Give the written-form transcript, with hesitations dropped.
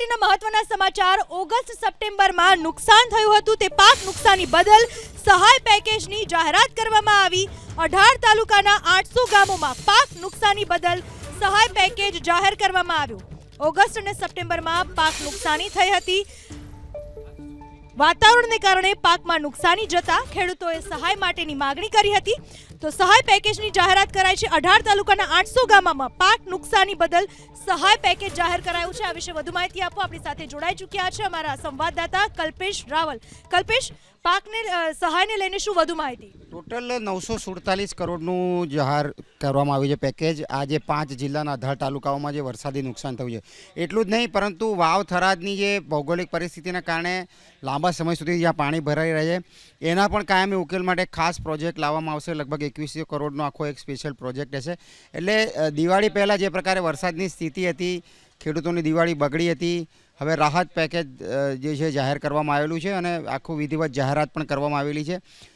માટેના મહત્વના સમાચાર ઓગસ્ટ સપ્ટેમ્બરમાં નુકસાન થયું હતું તે પાક નુકસાની બદલ સહાય પેકેજની જાહેરાત કરવામાં આવી। 18 તાલુકાના 800 ગામોમાં પાક નુકસાની બદલ સહાય પેકેજ જાહેર કરવામાં આવ્યું। ઓગસ્ટ અને સપ્ટેમ્બરમાં પાક નુકસાની થઈ હતી। વાતાવરણને કારણે પાકમાં નુકસાની જતા ખેડૂતોએ સહાય માટેની માંગણી કરી હતી। તો સહાય પેકેજની જાહેરાત કરાઈ છે। 18 તાલુકાના 800 ગામોમાં પાક નુકસાની બદલ સહાય પેકેજ જાહેર કરાયું છે। આ વિશે વધુ માહિતી આપો આપણી સાથે જોડાઈ ચૂક્યા છે અમારા સંવાદદાતા કલ્પેશ રાવલ। કલ્પેશ, પાકને સહાયને લઈને શું વધુ માહિતી? ટોટલ 947 કરોડનું જાહેર કરવામાં આવ્યું છે પેકેજ। આજે 5 જિલ્લાના 18 તાલુકાઓમાં જે વરસાદી નુકસાન થયું છે એટલું જ નહીં, પરંતુ વાવ થરાદની જે ભૌગોલિક પરિસ્થિતિના કારણે લાંબા સમય સુધી જ્યાં પાણી ભરાઈ રહે છે એના પણ કાયમી ઉકેલ માટે ખાસ પ્રોજેક્ટ લાવવામાં આવશે। લગભગ 2100 કરોડનો આખો એક સ્પેશિયલ પ્રોજેક્ટ હશે। એટલે દિવાળી પહેલાં જે પ્રકારે વરસાદની સ્થિતિ હતી, ખેડૂતોની દિવાળી બગડી હતી, હવે રાહત પેકેજ જે છે જાહેર કરવામાં આવેલું છે અને આખું વિધિવત જાહેરાત પણ કરવામાં આવેલી છે।